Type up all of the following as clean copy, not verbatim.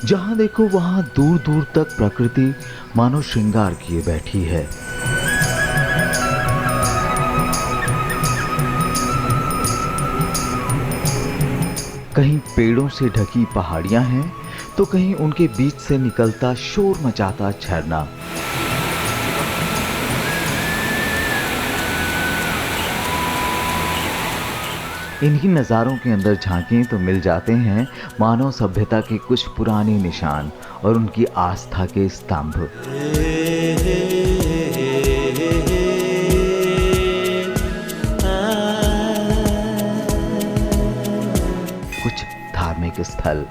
जहां देखो वहां दूर दूर तक प्रकृति मानो श्रृंगार किए बैठी है। कहीं पेड़ों से ढकी पहाड़ियां हैं तो कहीं उनके बीच से निकलता शोर मचाता झरना। इन्हीं नज़ारों के अंदर झांकें तो मिल जाते हैं मानव सभ्यता के कुछ पुराने निशान और उनकी आस्था के स्तंभ। कुछ धार्मिक स्थल।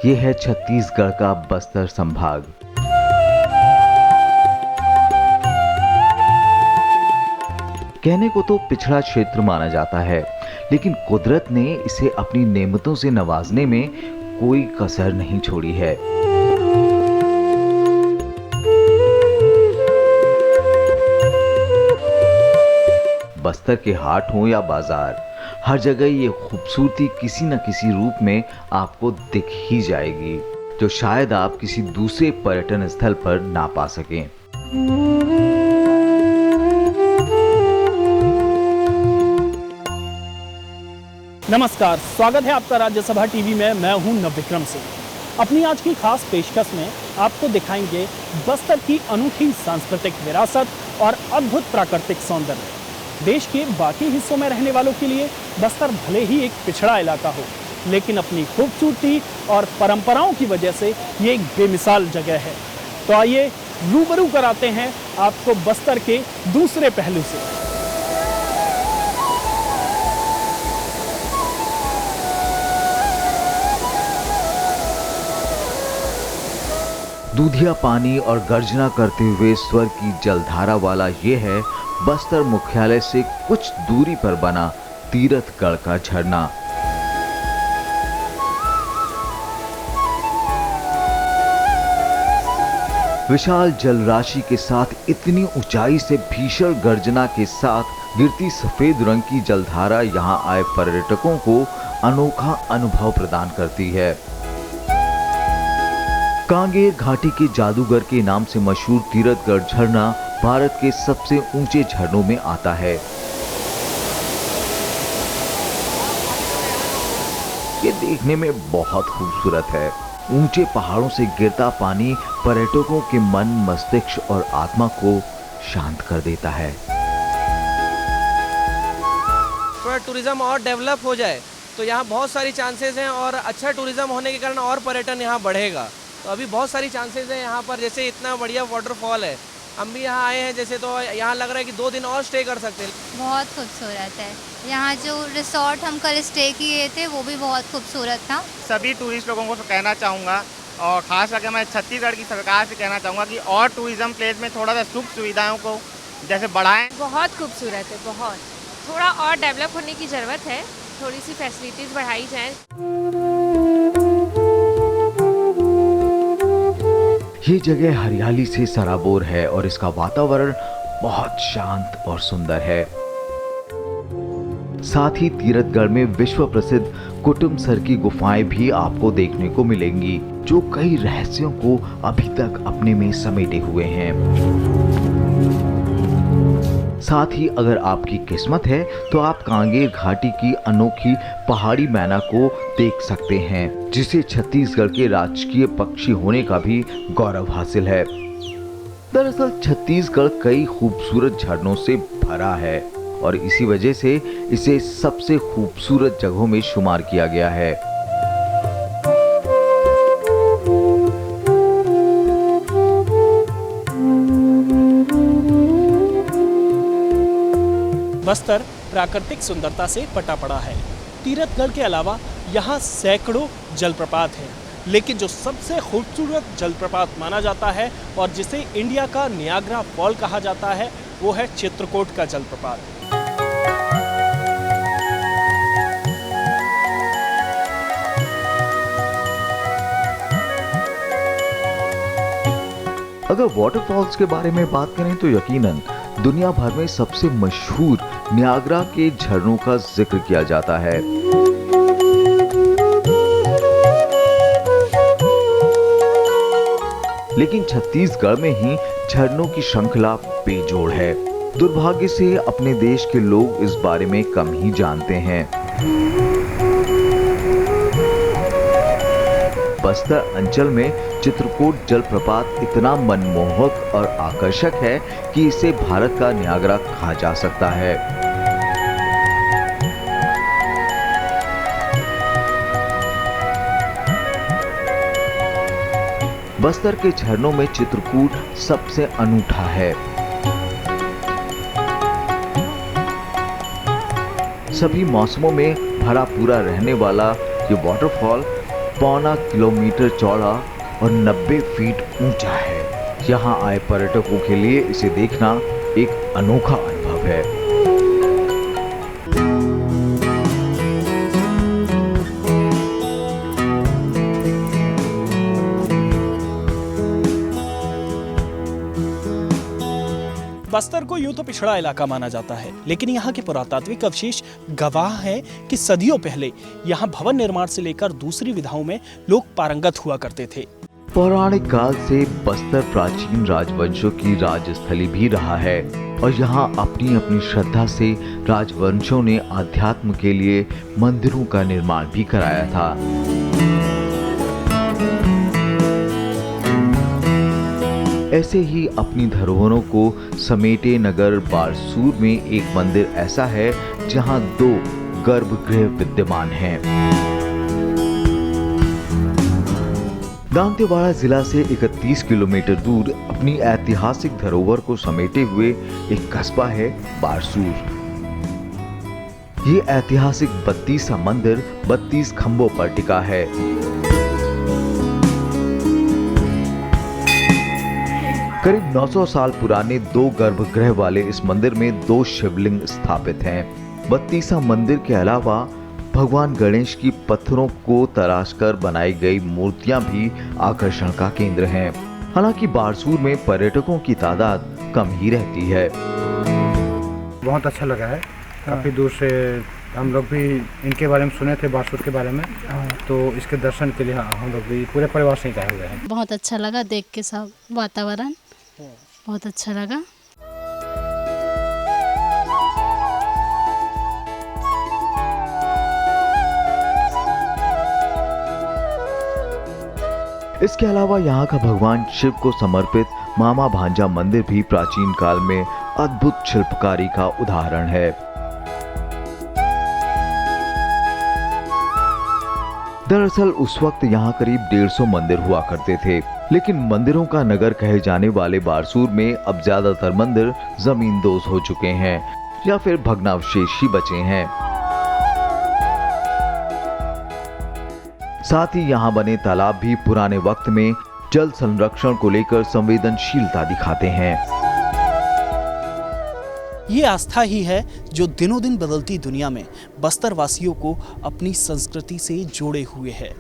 ये है छत्तीसगढ़ का बस्तर संभाग। कहने को तो पिछड़ा क्षेत्र माना जाता है, लेकिन कुदरत ने इसे अपनी नेमतों से नवाजने में कोई कसर नहीं छोड़ी है। बस्तर के हाट हो या बाजार, हर जगह ये खूबसूरती किसी न किसी रूप में आपको दिख ही जाएगी, जो शायद आप किसी दूसरे पर्यटन स्थल पर ना पा सकें। नमस्कार, स्वागत है आपका राज्यसभा टीवी में। मैं हूं नवविक्रम सिंह। अपनी आज की खास पेशकश में आपको दिखाएंगे बस्तर की अनूठी सांस्कृतिक विरासत और अद्भुत प्राकृतिक सौंदर्य। देश के बाकी हिस्सों में रहने वालों के लिए बस्तर भले ही एक पिछड़ा इलाका हो, लेकिन अपनी खूबसूरती और परंपराओं की वजह से ये एक बेमिसाल जगह है। तो आइए रूबरू कराते हैं आपको बस्तर के दूसरे पहलू से। दूधिया पानी और गर्जना करते हुए स्वर की जलधारा वाला ये है बस्तर मुख्यालय से कुछ दूरी पर बना तीरथगढ़ का झरना। विशाल जलराशि के साथ इतनी ऊंचाई से भीषण गर्जना के साथ गिरती सफेद रंग की जलधारा यहां आए पर्यटकों को अनोखा अनुभव प्रदान करती है। कांगेर घाटी के जादूगर के नाम से मशहूर तीरथगढ़ झरना भारत के सबसे ऊंचे झरनों में आता है। ये देखने में बहुत खूबसूरत है। ऊंचे पहाड़ों से गिरता पानी पर्यटकों के मन, मस्तिष्क और आत्मा को शांत कर देता है। थोड़ा टूरिज्म और डेवलप हो जाए तो यहाँ बहुत सारी चांसेस हैं, और अच्छा टूरिज्म होने के कारण और पर्यटन यहाँ बढ़ेगा। तो अभी बहुत सारी चांसेस हैं यहाँ पर। जैसे इतना बढ़िया वाटरफॉल है, हम भी यहाँ आए हैं जैसे, तो यहाँ लग रहा है कि 2 दिन और स्टे कर सकते हैं। बहुत खूबसूरत है। यहाँ जो रिसोर्ट हम कल स्टे किए थे वो भी बहुत खूबसूरत था। सभी टूरिस्ट लोगों को कहना चाहूँगा, और खास करके मैं छत्तीसगढ़ की सरकार से कहना चाहूँगा कि और टूरिज्म प्लेस में थोड़ा सा सुख सुविधाओं को जैसे बढ़ाएं। बहुत खूबसूरत है, बहुत। थोड़ा और डेवलप होने की ज़रूरत है, थोड़ी सी फैसिलिटीज़ बढ़ाई जाए। ये जगह हरियाली से सराबोर है और इसका वातावरण बहुत शांत और सुंदर है। साथ ही तीरथगढ़ में विश्व प्रसिद्ध कुटुमसर की गुफाएं भी आपको देखने को मिलेंगी, जो कई रहस्यों को अभी तक अपने में समेटे हुए हैं। साथ ही अगर आपकी किस्मत है तो आप कांगेर घाटी की अनोखी पहाड़ी मैना को देख सकते हैं, जिसे छत्तीसगढ़ के राजकीय पक्षी होने का भी गौरव हासिल है। दरअसल छत्तीसगढ़ कई खूबसूरत झरनों से भरा है और इसी वजह से इसे सबसे खूबसूरत जगहों में शुमार किया गया है। बस्तर प्राकृतिक सुंदरता से पटा पड़ा है। तीरथगढ़ के अलावा यहाँ सैकड़ों जलप्रपात हैं, लेकिन जो सबसे खूबसूरत जलप्रपात माना जाता है और जिसे इंडिया का नियाग्रा फॉल कहा जाता है, वो है चित्रकोट का जलप्रपात। अगर वाटरफॉल्स के बारे में बात करें तो यकीनन दुनिया भर में सबसे मशहूर नियाग्रा के झरनों का जिक्र किया जाता है। लेकिन छत्तीसगढ़ में ही झरनों की श्रृंखला बेजोड़ है। दुर्भाग्य से अपने देश के लोग इस बारे में कम ही जानते हैं। बस्तर अंचल में चित्रकूट जलप्रपात इतना मनमोहक और आकर्षक है कि इसे भारत का नियाग्रा कहा जा सकता है। बस्तर के झरनों में चित्रकूट सबसे अनूठा है। सभी मौसमों में भरा पूरा रहने वाला ये वाटरफॉल 1.25 किलोमीटर चौड़ा और 90 फीट ऊंचा है। यहाँ आए पर्यटकों के लिए इसे देखना एक अनोखा अनुभव है। बस्तर को यूं तो पिछड़ा इलाका माना जाता है, लेकिन यहाँ के पुरातात्विक अवशेष गवाह हैं कि सदियों पहले यहाँ भवन निर्माण से लेकर दूसरी विधाओं में लोग पारंगत हुआ करते थे। पौराणिक काल से बस्तर प्राचीन राजवंशों की राजस्थली भी रहा है और यहाँ अपनी अपनी श्रद्धा से राजवंशों ने आध्यात्म के लिए मंदिरों का निर्माण भी कराया था। ऐसे ही अपनी धरोहरों को समेटे नगर बारसूर में एक मंदिर ऐसा है जहां 2 गर्भगृह विद्यमान हैं। दंतेवाड़ा जिला से 31 किलोमीटर दूर अपनी ऐतिहासिक धरोहर को समेटे हुए एक कस्बा है बारसूर। ये ऐतिहासिक 32वां मंदिर 32 खंभों पर टिका है। करीब 900 साल पुराने 2 गर्भगृह वाले इस मंदिर में 2 शिवलिंग स्थापित हैं। 32वां मंदिर के अलावा भगवान गणेश की पत्थरों को तराशकर बनाई गई मूर्तियां भी आकर्षण का केंद्र हैं। हालांकि बारसूर में पर्यटकों की तादाद कम ही रहती है। बहुत अच्छा लगा है। काफ़ी दूर से हम लोग भी इनके बारे में सुने थे, बारसूर के बारे में, तो इसके दर्शन के लिए हम लोग भी पूरे परिवार से ही गए हुए हैं। बहुत अच्छा लगा देख के, सब वातावरण बहुत अच्छा लगा। इसके अलावा यहाँ का भगवान शिव को समर्पित मामा भांजा मंदिर भी प्राचीन काल में अद्भुत शिल्पकारी का उदाहरण है। दरअसल उस वक्त यहाँ करीब 150 मंदिर हुआ करते थे, लेकिन मंदिरों का नगर कहे जाने वाले बारसूर में अब ज्यादातर मंदिर जमींदोज हो चुके हैं या फिर भग्नावशेष ही बचे हैं। साथ ही यहाँ बने तालाब भी पुराने वक्त में जल संरक्षण को लेकर संवेदनशीलता दिखाते हैं। ये आस्था ही है जो दिनों दिन बदलती दुनिया में बस्तर वासियों को अपनी संस्कृति से जोड़े हुए है।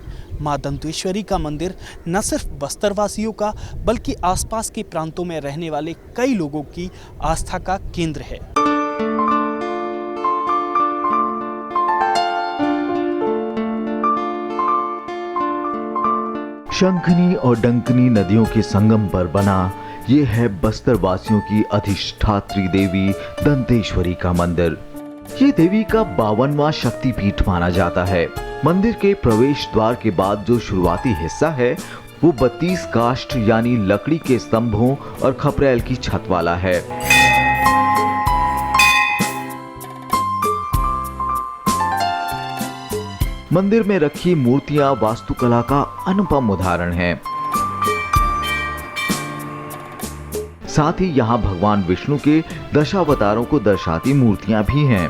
मां दंतेश्वरी का मंदिर न सिर्फ बस्तर वासियों का बल्कि आसपास के प्रांतों में रहने वाले कई लोगों की आस्था का केंद्र है। शंखनी और डंकनी नदियों के संगम पर बना ये है बस्तर वासियों की अधिष्ठात्री देवी दंतेश्वरी का मंदिर। ये देवी का 52वां शक्तिपीठ माना जाता है। मंदिर के प्रवेश द्वार के बाद जो शुरुआती हिस्सा है वो 32 काष्ठ यानी लकड़ी के स्तंभों और खपरेल की छत वाला है। मंदिर में रखी मूर्तियां वास्तुकला का अनुपम उदाहरण हैं। साथ ही यहाँ भगवान विष्णु के दशावतारों को दर्शाती मूर्तियां भी हैं।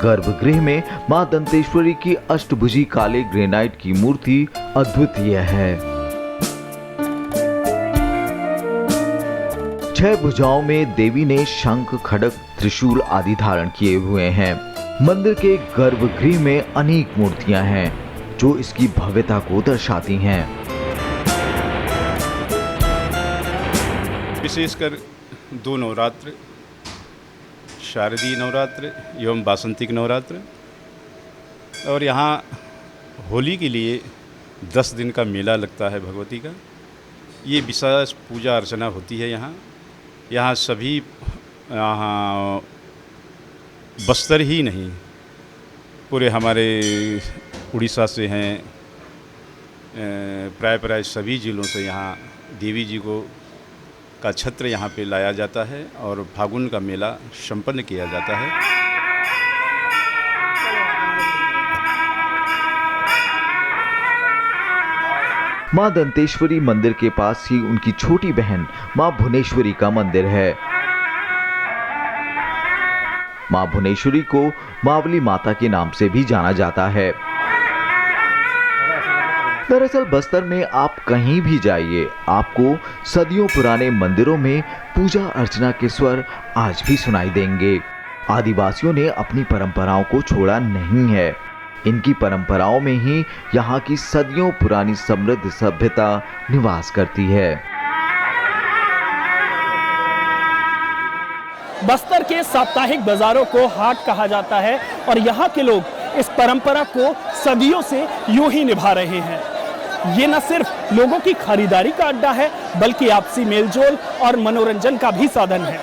गर्भगृह में मां दंतेश्वरी की अष्टभुजी काले ग्रेनाइट की मूर्ति अद्वितीय है। 6 भुजाओं में देवी ने शंख, खड्ग, त्रिशूल आदि धारण किए हुए हैं। मंदिर के गर्भगृह में अनेक मूर्तियां हैं जो इसकी भव्यता को दर्शाती हैं। विशेषकर 2 नवरात्र, शारदीय नवरात्र एवं वासंतिक नवरात्र, और यहाँ होली के लिए 10 दिन का मेला लगता है भगवती का। ये विशेष पूजा अर्चना होती है यहाँ सभी यहाँ बस्तर ही नहीं, पूरे हमारे उड़ीसा से हैं, प्राय सभी जिलों से यहाँ देवी जी को का छत्र यहाँ पे लाया जाता है और फागुन का मेला संपन्न किया जाता है। मां दंतेश्वरी मंदिर के पास ही उनकी छोटी बहन मां भुवनेश्वरी का मंदिर है। मां भुवनेश्वरी को मावली माता के नाम से भी जाना जाता है। दरअसल बस्तर में आप कहीं भी जाइए, आपको सदियों पुराने मंदिरों में पूजा अर्चना के स्वर आज भी सुनाई देंगे। आदिवासियों ने अपनी परंपराओं को छोड़ा नहीं है। इनकी परंपराओं में ही यहाँ की सदियों पुरानी समृद्ध सभ्यता निवास करती है। बस्तर के साप्ताहिक बाजारों को हाट कहा जाता है और यहाँ के लोग इस परंपरा को सदियों से यूं ही निभा रहे हैं। ये न सिर्फ लोगों की खरीदारी का अड्डा है, बल्कि आपसी मेलजोल और मनोरंजन का भी साधन है।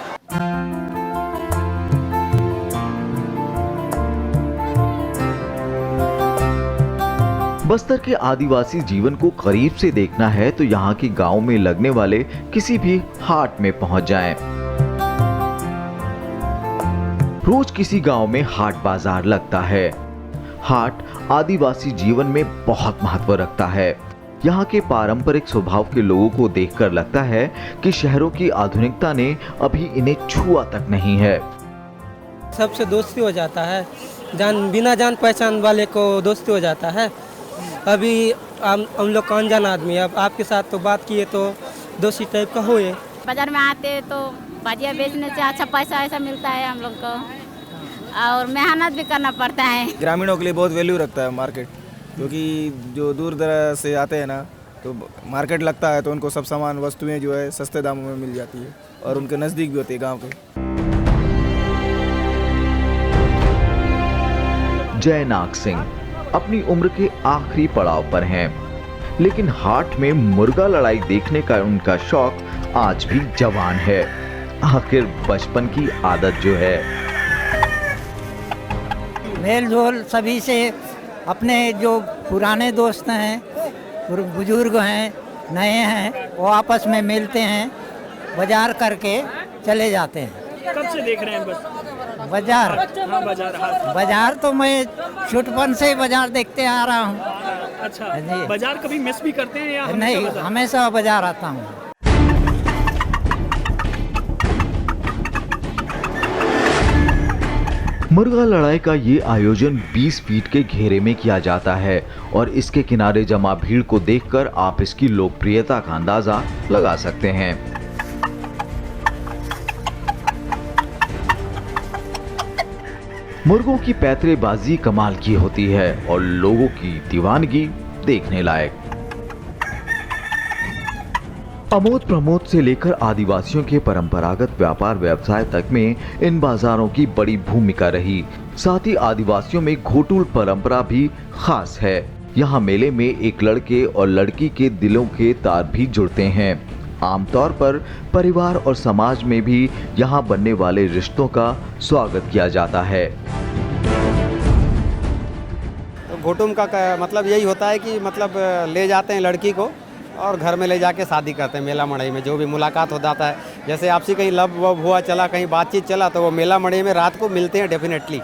बस्तर के आदिवासी जीवन को करीब से देखना है तो यहाँ के गांव में लगने वाले किसी भी हाट में पहुंच जाएं। रोज किसी गांव में हाट बाजार लगता है। हाट आदिवासी जीवन में बहुत महत्व रखता है। यहाँ के पारंपरिक स्वभाव के लोगों को देखकर लगता है कि शहरों की आधुनिकता ने अभी इन्हें छुआ तक नहीं है। सबसे दोस्ती हो जाता है, बिना जान पहचान वाले को दोस्ती हो जाता है। अभी हम लोग कौन जान आदमी, अब आपके साथ तो बात किए तो दोस्ती टाइप का हुए। बाजार में आते तो भाजिया बेचने से अच्छा पैसा ऐसा मिलता है हम लोग को, और मेहनत भी करना पड़ता है। ग्रामीणों के लिए बहुत वैल्यू रखता है मार्केट, क्योंकि जो दूर दराज से आते हैं ना, तो मार्केट लगता है तो उनको सब सामान वस्तुएं जो है सस्ते दामों में मिल जाती है और उनके नज़दीक भी होती है गाँव के। जय नाग सिंह अपनी उम्र के आखिरी पड़ाव पर हैं, लेकिन हाट में मुर्गा लड़ाई देखने का उनका शौक आज भी जवान है। आखिर बचपन की आदत जो है। मेल जोल सभी से, अपने जो पुराने दोस्त हैं, बुजुर्ग हैं, नए हैं, वो आपस में मिलते हैं, बाजार करके चले जाते हैं। कब से देख रहे हैं बाजार? हाँ, बाजार तो मैं छुटपन से बाजार देखते आ रहा हूँ। अच्छा, बाजार कभी मिस भी करते हैं या नहीं? हमेशा बाजार आता हूँ। मुर्गा लड़ाई का ये आयोजन 20 फीट के घेरे में किया जाता है और इसके किनारे जमा भीड़ को देखकर आप इसकी लोकप्रियता का अंदाजा लगा सकते हैं। मुर्गों की पैतरेबाजी कमाल की होती है और लोगों की दीवानगी देखने लायक। आमोद प्रमोद से लेकर आदिवासियों के परंपरागत व्यापार व्यवसाय तक में इन बाजारों की बड़ी भूमिका रही। साथ ही आदिवासियों में घोटुल परंपरा भी खास है। यहाँ मेले में एक लड़के और लड़की के दिलों के तार भी जुड़ते हैं। आमतौर पर परिवार और समाज में भी यहाँ बनने वाले रिश्तों का स्वागत किया जाता है। तो घोटुम का मतलब यही होता है कि मतलब ले जाते हैं लड़की को और घर में ले जाके शादी करते हैं। मेला मड़ई में जो भी मुलाकात हो जाता है, जैसे आपसी कहीं लब वब हुआ चला, कहीं बातचीत चला, तो वो मेला मड़ई में रात को मिलते हैं डेफिनेटली।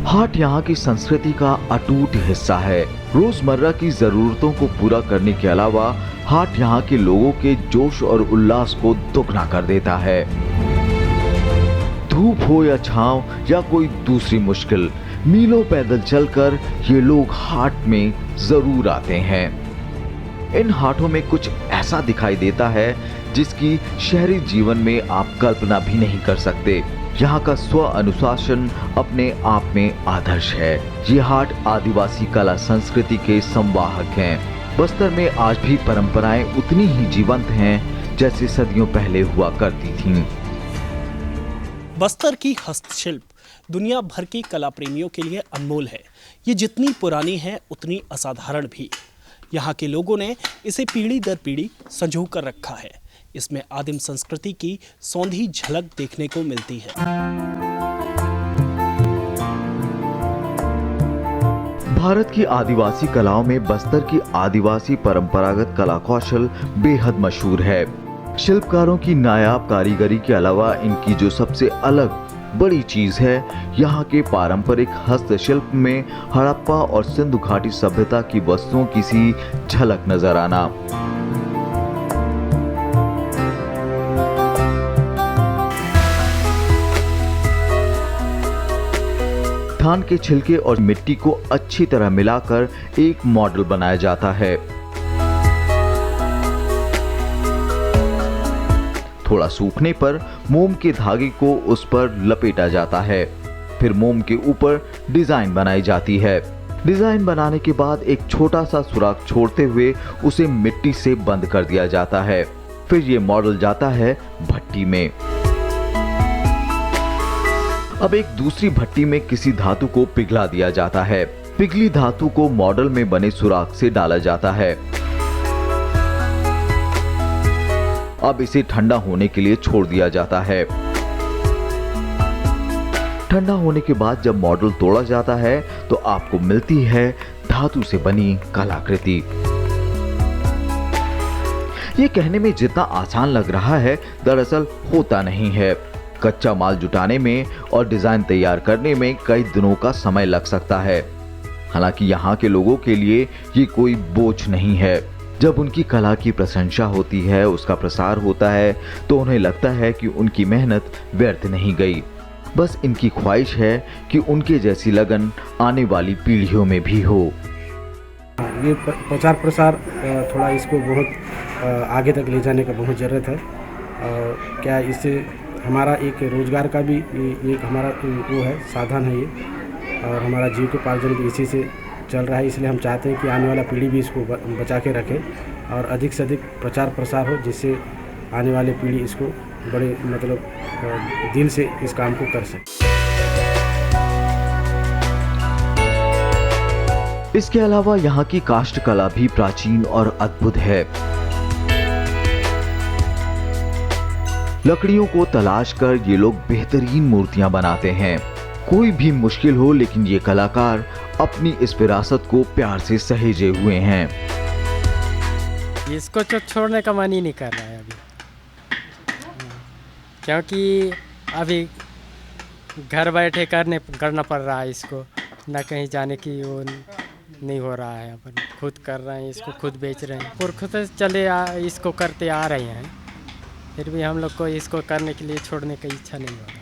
हाट यहाँ की संस्कृति का अटूट हिस्सा है। रोजमर्रा की जरूरतों को पूरा करने के अलावा हाट यहाँ के लोगों के जोश और उल्लास को दोगुना कर देता है। धूप हो या छांव या कोई दूसरी मुश्किल, मीलों पैदल चलकर ये लोग हाट में जरूर आते हैं। इन हाटों में कुछ ऐसा दिखाई देता है जिसकी शहरी जीवन में आप कल्पना भी नहीं कर सकते। यहाँ का स्व अनुशासन अपने आप में आदर्श है। ये हाट आदिवासी कला संस्कृति के संवाहक हैं। बस्तर में आज भी परंपराएं उतनी ही जीवंत हैं जैसे सदियों पहले हुआ करती थीं। बस्तर की हस्तशिल्प दुनिया भर के कला प्रेमियों के लिए अनमोल है। ये जितनी पुरानी है उतनी असाधारण भी। यहाँ के लोगों ने इसे पीढ़ी दर पीढ़ी संजो कर रखा है। इसमें आदिम संस्कृति की सौंधी झलक देखने को मिलती है। भारत की आदिवासी कलाओं में बस्तर की आदिवासी परंपरागत कला कौशल बेहद मशहूर है। शिल्पकारों की नायाब कारीगरी के अलावा इनकी जो सबसे अलग बड़ी चीज है, यहाँ के पारंपरिक हस्तशिल्प में हड़प्पा और सिंधु घाटी सभ्यता की वस्तुओं की सी झलक नजर आना। धान के छिलके और मिट्टी को अच्छी तरह मिलाकर एक मॉडल बनाया जाता है। थोड़ा सूखने पर मोम के धागे को उस पर लपेटा जाता है। फिर मोम के ऊपर डिजाइन बनाई जाती है। डिजाइन बनाने के बाद एक छोटा सा सुराख छोड़ते हुए उसे मिट्टी से बंद कर दिया जाता है। फिर ये मॉडल जाता है भट्टी में। अब एक दूसरी भट्टी में किसी धातु को पिघला दिया जाता है। पिघली धातु को मॉडल में बने सुराख से डाला जाता है। अब इसे ठंडा होने के लिए छोड़ दिया जाता है। ठंडा होने के बाद जब मॉडल तोड़ा जाता है तो आपको मिलती है धातु से बनी कलाकृति। ये कहने में जितना आसान लग रहा है, दरअसल होता नहीं है। कच्चा माल जुटाने में और डिजाइन तैयार करने में कई दिनों का समय लग सकता है। हालांकि यहाँ के लोगों के लिए ये कोई बोझ नहीं है। जब उनकी कला की प्रशंसा होती है, उसका प्रसार होता है, तो उन्हें लगता है कि उनकी मेहनत व्यर्थ नहीं गई। बस इनकी ख्वाहिश है कि उनके जैसी लगन आने वाली पीढ़ियों में भी हो। ये प्रचार प्रसार थोड़ा इसको बहुत आगे तक ले जाने का बहुत ज़रूरत है। क्या इससे हमारा एक रोज़गार का भी एक हमारा वो है, साधन है ये, और हमारा जीविकोपार्जन भी इसी से चल रहा है। इसलिए हम चाहते हैं कि आने वाला पीढ़ी भी इसको बचा के रखे और अधिक से अधिक प्रचार प्रसार हो, जिससे आने वाली पीढ़ी इसको बड़े मतलब दिल से इस काम को कर सके। इसके अलावा यहाँ की काष्ठ कला भी प्राचीन और अद्भुत है। लकड़ियों को तलाश कर ये लोग बेहतरीन मूर्तियां बनाते हैं। कोई भी मुश्किल हो, लेकिन ये कलाकार अपनी इस विरासत को प्यार से सहेजे हुए हैं। इसको तो छोड़ने का मन ही नहीं कर रहा है अभी, क्योंकि अभी घर बैठे करना पड़ रहा है इसको, ना कहीं जाने की वो नहीं हो रहा है। अपन खुद कर रहे हैं, इसको खुद बेच रहे हैं और खुद इसको करते आ रहे हैं। फिर भी हम लोग को इसको करने के लिए छोड़ने की इच्छा नहीं हो रहा है।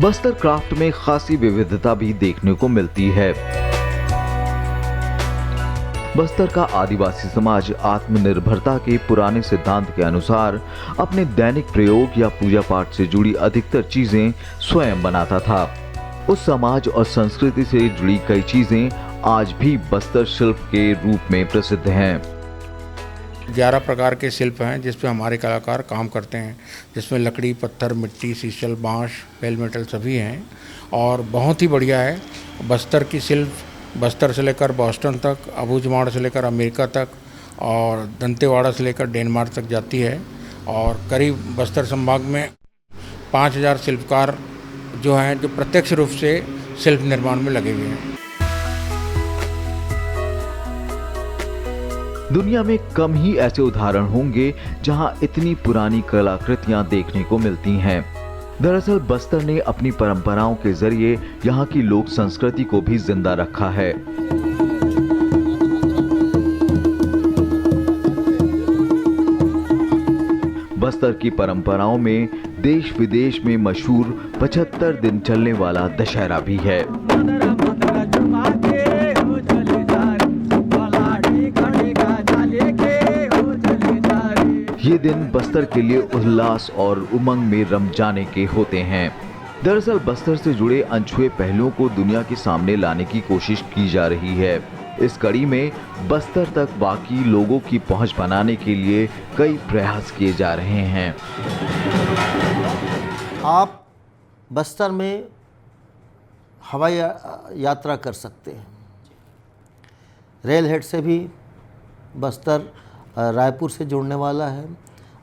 बस्तर क्राफ्ट में खासी विविधता भी देखने को मिलती है। बस्तर का आदिवासी समाज आत्मनिर्भरता के पुराने सिद्धांत के अनुसार अपने दैनिक प्रयोग या पूजा पाठ से जुड़ी अधिकतर चीजें स्वयं बनाता था। उस समाज और संस्कृति से जुड़ी कई चीजें आज भी बस्तर शिल्प के रूप में प्रसिद्ध हैं। 11 प्रकार के शिल्प हैं जिस पे हमारे कलाकार काम करते हैं, जिसमें लकड़ी, पत्थर, मिट्टी, शीशल, बांस, बेल मेटल सभी हैं और बहुत ही बढ़िया है। बस्तर की शिल्प बस्तर से लेकर बॉस्टन तक, अबूझमाड़ से लेकर अमेरिका तक और दंतेवाड़ा से लेकर डेनमार्क तक जाती है। और करीब बस्तर संभाग में 5000 शिल्पकार जो हैं जो प्रत्यक्ष रूप से शिल्प निर्माण में लगे हुए हैं। दुनिया में कम ही ऐसे उदाहरण होंगे जहां इतनी पुरानी कलाकृतियां देखने को मिलती हैं। दरअसल बस्तर ने अपनी परंपराओं के जरिए यहाँ की लोक संस्कृति को भी जिंदा रखा है। बस्तर की परंपराओं में देश विदेश में मशहूर 75 दिन चलने वाला दशहरा भी है। ये दिन बस्तर के लिए उल्लास और उमंग में रम जाने के होते हैं। दरअसल बस्तर से जुड़े अनछुए पहलुओं को दुनिया के सामने लाने की कोशिश की जा रही है। इस कड़ी में बस्तर तक बाकी लोगों की पहुंच बनाने के लिए कई प्रयास किए जा रहे हैं। आप बस्तर में हवाई यात्रा कर सकते हैं। रेल हेड से भी बस्तर रायपुर से जुड़ने वाला है,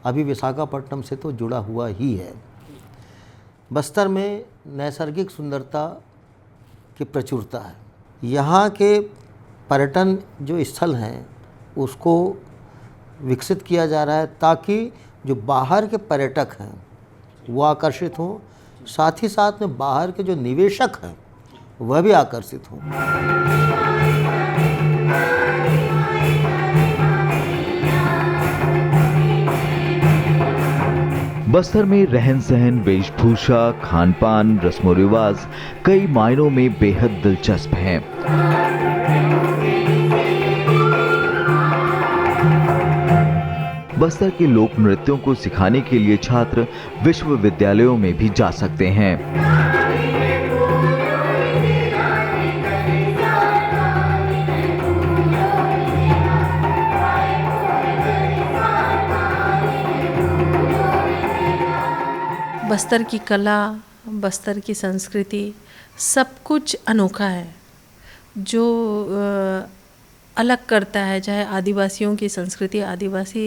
अभी विशाखापट्टनम से तो जुड़ा हुआ ही है। बस्तर में नैसर्गिक सुंदरता की प्रचुरता है। यहाँ के पर्यटन जो स्थल हैं उसको विकसित किया जा रहा है ताकि जो बाहर के पर्यटक हैं वो आकर्षित हों, साथ ही साथ में बाहर के जो निवेशक हैं वह भी आकर्षित हों। बस्तर में रहन सहन, वेशभूषा, खान पान, रस्मो रिवाज कई मायनों में बेहद दिलचस्प हैं। बस्तर के लोक नृत्यों को सिखाने के लिए छात्र विश्वविद्यालयों में भी जा सकते हैं। बस्तर की कला, बस्तर की संस्कृति सब कुछ अनोखा है, जो अलग करता है। चाहे आदिवासियों की संस्कृति, आदिवासी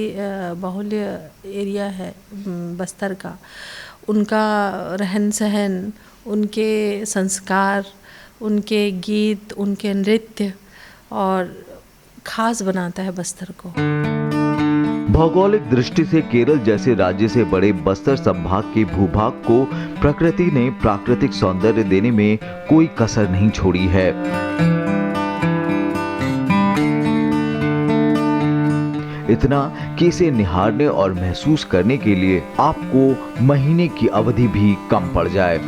बाहुल्य एरिया है बस्तर का, उनका रहन सहन, उनके संस्कार, उनके गीत, उनके नृत्य और ख़ास बनाता है बस्तर को। भौगोलिक दृष्टि से केरल जैसे राज्य से बड़े बस्तर संभाग के भूभाग को प्रकृति ने प्राकृतिक सौंदर्य देने में कोई कसर नहीं छोड़ी है। इतना कि इसे निहारने और महसूस करने के लिए आपको महीने की अवधि भी कम पड़ जाए।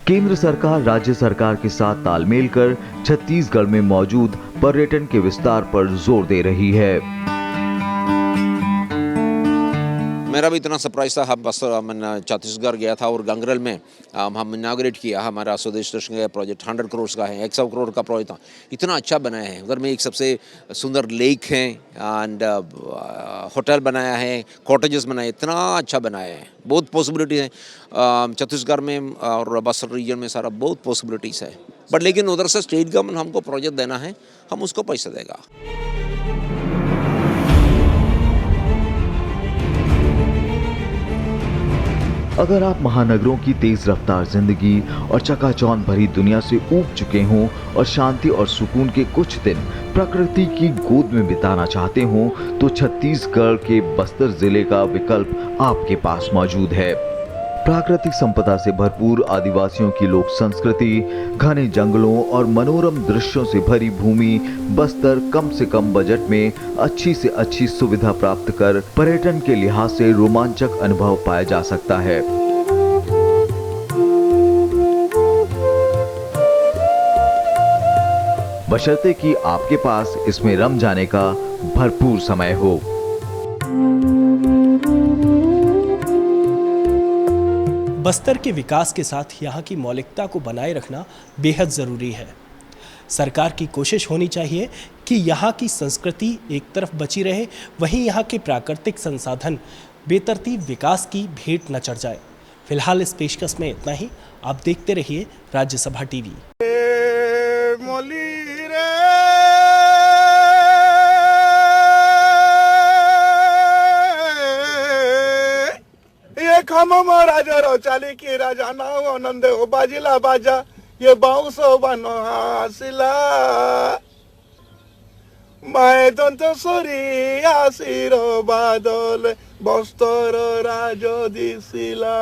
केंद्र सरकार राज्य सरकार के साथ तालमेल कर छत्तीसगढ़ में मौजूद पर्यटन के विस्तार पर जोर दे रही है। मेरा भी इतना सरप्राइज था। हम बस्तर छत्तीसगढ़ गया था और गंगरेल में हम इनाग्रेट किया हमारा स्वदेश दर्शन का प्रोजेक्ट। 100 करोड़ का है, 100 करोड़ का प्रोजेक्ट था। इतना अच्छा बनाया है। उधर में एक सबसे सुंदर लेक है एंड होटल बनाया है, कॉटेजेस बनाए, इतना अच्छा बनाया है। बहुत पॉसिबिलिटी है छत्तीसगढ़ में और बस्तर रीजन में सारा बहुत पॉसिबिलिटीज़ है। बट लेकिन उधर से स्टेट गवर्नमेंट हमको प्रोजेक्ट देना है, हम उसको पैसा देगा। अगर आप महानगरों की तेज रफ्तार जिंदगी और चकाचौंध भरी दुनिया से ऊब चुके हों और शांति और सुकून के कुछ दिन प्रकृति की गोद में बिताना चाहते हों, तो छत्तीसगढ़ के बस्तर जिले का विकल्प आपके पास मौजूद है। प्राकृतिक संपदा से भरपूर आदिवासियों की लोक संस्कृति, घने जंगलों और मनोरम दृश्यों से भरी भूमि बस्तर कम से कम बजट में अच्छी से अच्छी सुविधा प्राप्त कर पर्यटन के लिहाज से रोमांचक अनुभव पाया जा सकता है। बशर्ते कि आपके पास इसमें रम जाने का भरपूर समय हो। बस्तर के विकास के साथ यहाँ की मौलिकता को बनाए रखना बेहद ज़रूरी है। सरकार की कोशिश होनी चाहिए कि यहाँ की संस्कृति एक तरफ बची रहे, वहीं यहाँ के प्राकृतिक संसाधन बेतरतीब विकास की भेंट न चढ़ जाए। फिलहाल इस पेशकश में इतना ही। आप देखते रहिए राज्यसभा टीवी। राजा चाली की राजा नाव आनंद हो बाजिला बाजा ये बाउसो बनो हासिला माए दंत सरी आसिरो बादल बस्तर राजो दिसिला।